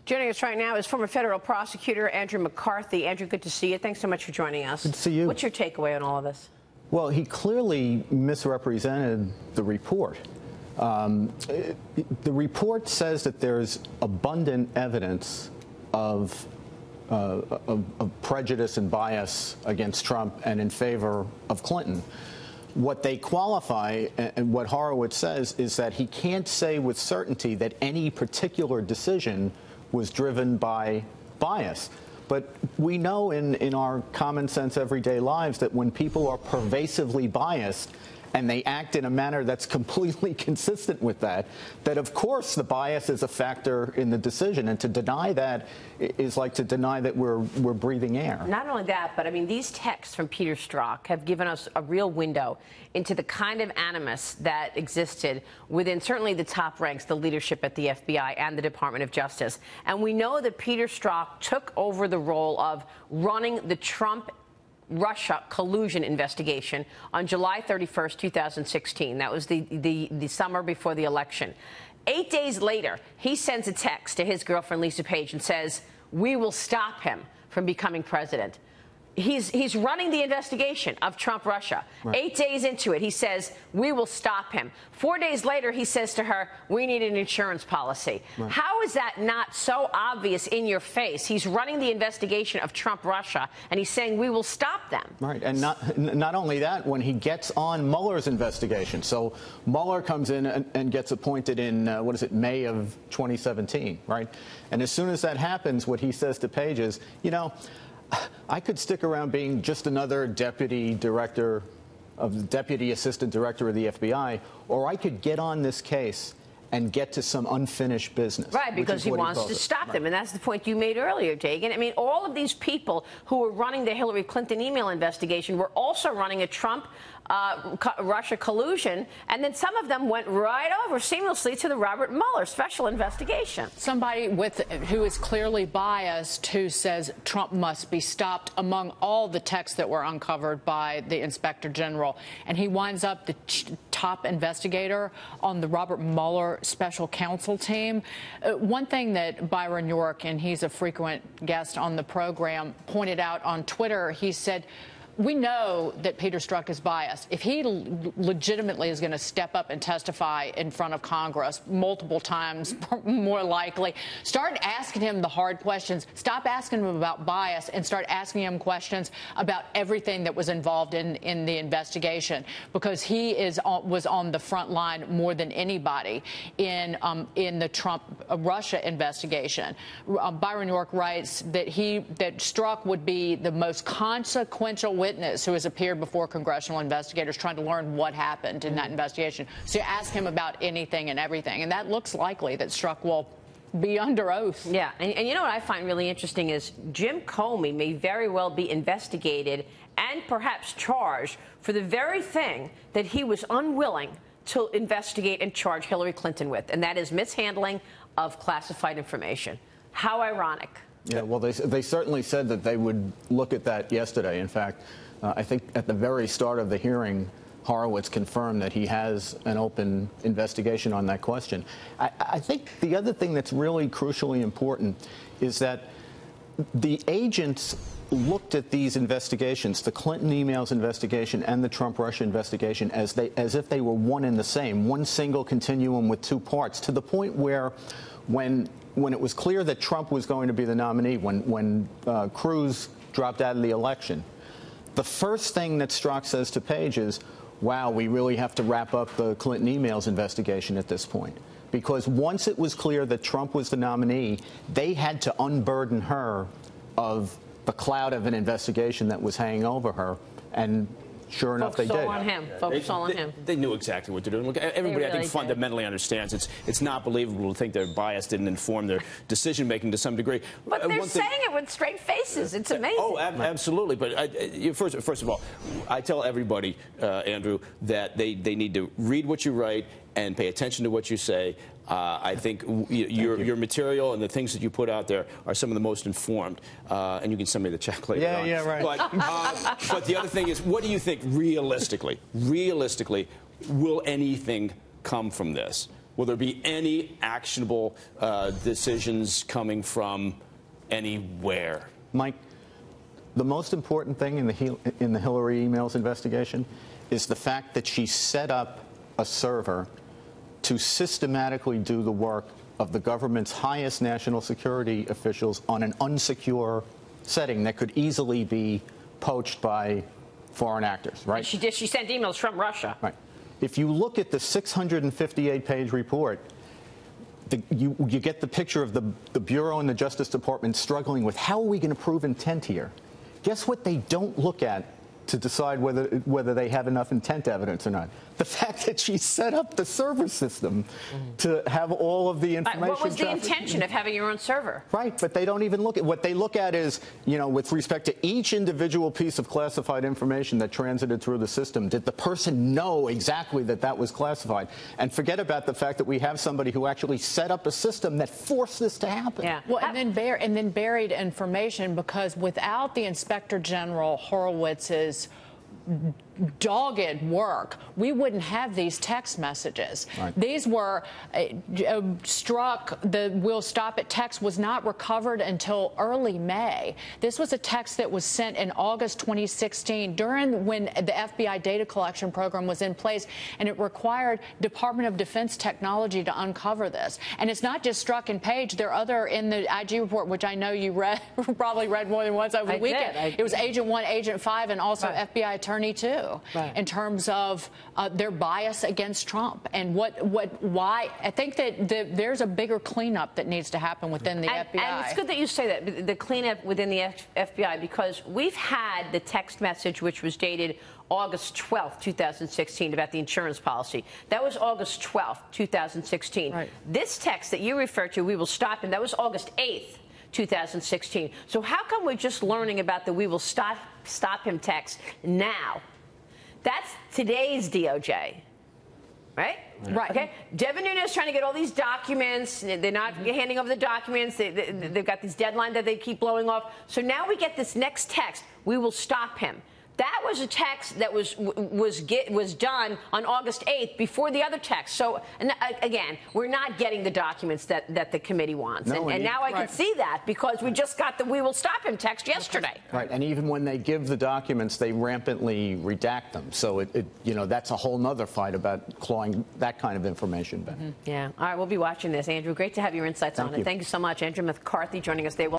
Joining us right now is former federal prosecutor Andrew McCarthy. Andrew, good to see you. Thanks so much for joining us. Good to see you. What's your takeaway on all of this? Well, he clearly misrepresented the report. The report says that there's abundant evidence of prejudice and bias against Trump and in favor of Clinton. What they qualify, and what Horowitz says, is that he can't say with certainty that any particular decision was driven by bias. But we know in our common sense everyday lives that when people are pervasively biased and they act in a manner that's completely consistent with that of course the bias is a factor in the decision. And to deny that is like to deny that we're breathing air. Not only that, but I mean, these texts from Peter Strzok have given us a real window into the kind of animus that existed within certainly the top ranks, the leadership at the FBI and the Department of Justice. And we know that Peter Strzok took over the role of running the Trump-Russia collusion investigation on July 31st, 2016. That was the summer before the election. 8 days later, he sends a text to his girlfriend, Lisa Page, and says, "We will stop him from becoming president." He's running the investigation of Trump-Russia. Right. 8 days into it, he says, "We will stop him." 4 days later, he says to her, "We need an insurance policy." Right. How is that not so obvious in your face? He's running the investigation of Trump-Russia, and he's saying, "We will stop them." Right, and not only that, when he gets on Mueller's investigation. So Mueller comes in and gets appointed in, May of 2017, right? And as soon as that happens, what he says to Page is, you know, I could stick around being just another deputy assistant director of the FBI, or I could get on this case and get to some unfinished business. Right, because he wants to stop them. And that's the point you made earlier, Dagan. I mean, all of these people who were running the Hillary Clinton email investigation were also running a Trump-Russia collusion, and then some of them went right over seamlessly to the Robert Mueller special investigation. Somebody who is clearly biased, who says Trump must be stopped among all the texts that were uncovered by the Inspector General. And he winds up the top investigator on the Robert Mueller special counsel team. One thing that Byron York, and he's a frequent guest on the program, pointed out on Twitter, he said, we know that Peter Strzok is biased. If he legitimately is going to step up and testify in front of Congress multiple times, more likely, start asking him the hard questions. Stop asking him about bias and start asking him questions about everything that was involved in the investigation, because he was on the front line more than anybody in the Trump-Russia investigation. Byron York writes that Strzok would be the most consequential witness who has appeared before congressional investigators trying to learn what happened in that investigation. So you ask him about anything and everything, and that looks likely that Strzok will be under oath. Yeah, and you know what I find really interesting is Jim Comey may very well be investigated and perhaps charged for the very thing that he was unwilling to investigate and charge Hillary Clinton with, and that is mishandling of classified information. How ironic. Yeah, well, they certainly said that they would look at that yesterday. In fact, I think at the very start of the hearing, Horowitz confirmed that he has an open investigation on that question. I think the other thing that's really crucially important is that the agents looked at these investigations, the Clinton emails investigation and the Trump-Russia investigation, as if they were one and the same, one single continuum with two parts, to the point where when it was clear that Trump was going to be the nominee, when Cruz dropped out of the election, the first thing that Strzok says to Page is, wow, we really have to wrap up the Clinton emails investigation at this point. Because once it was clear that Trump was the nominee, they had to unburden her of the cloud of an investigation that was hanging over her. And sure enough, they did. Focus all on him. They knew exactly what they're doing. Look, everybody, I think, fundamentally understands it's not believable to think their bias didn't inform their decision-making to some degree. But they're saying it with straight faces. It's amazing. Oh, absolutely. But first of all, I tell everybody, Andrew, that they need to read what you write and pay attention to what you say. I think your material and the things that you put out there are some of the most informed. And you can send me the check later on. Yeah, right. But the other thing is, what do you think realistically, will anything come from this? Will there be any actionable decisions coming from anywhere? Mike, the most important thing in the Hillary emails investigation is the fact that she set up a server to systematically do the work of the government's highest national security officials on an unsecure setting that could easily be poached by foreign actors, right? And she sent emails from Russia. Right. If you look at the 658-page report, you get the picture of the Bureau and the Justice Department struggling with how are we going to prove intent here? Guess what they don't look at to decide whether they have enough intent evidence or not? The fact that she set up the server system to have all of the information. What was the intention of having your own server? Right, but they don't even look at what they look at is, with respect to each individual piece of classified information that transited through the system, did the person know exactly that that was classified? And forget about the fact that we have somebody who actually set up a system that forced this to happen. Yeah. Well, and then buried information, because without the Inspector General Horowitz's dogged work, we wouldn't have these text messages. Right. These were struck. The "we'll stop it" text was not recovered until early May. This was a text that was sent in August 2016, when the FBI data collection program was in place, and it required Department of Defense technology to uncover this. And it's not just Strzok and Page. There are other in the IG report, which I know you probably read more than once over the weekend. It was Agent 1, Agent 5, and also FBI Attorney 2. In terms of their bias against Trump and why. I think that there's a bigger cleanup that needs to happen within the FBI. And it's good that you say that, the cleanup within the FBI, because we've had the text message, which was dated August 12th, 2016, about the insurance policy. That was August 12th, 2016. Right. This text that you refer to, "we will stop him," that was August 8th. 2016. So how come we're just learning about the "we will stop him" text now? That's today's DOJ, right? Right. Okay. Devin Nunes trying to get all these documents. They're not handing over the documents. They've got these deadlines that they keep blowing off. So now we get this next text: "we will stop him." That was a text that was done on August 8th, before the other text. So, again, we're not getting the documents that the committee wants. No, and now I can see that, because we just got the "we will stop him" text yesterday. Right, and even when they give the documents, they rampantly redact them. So that's a whole nother fight about clawing that kind of information back. Yeah. All right, we'll be watching this, Andrew. Great to have your insights on it. Thank you so much, Andrew McCarthy, joining us today.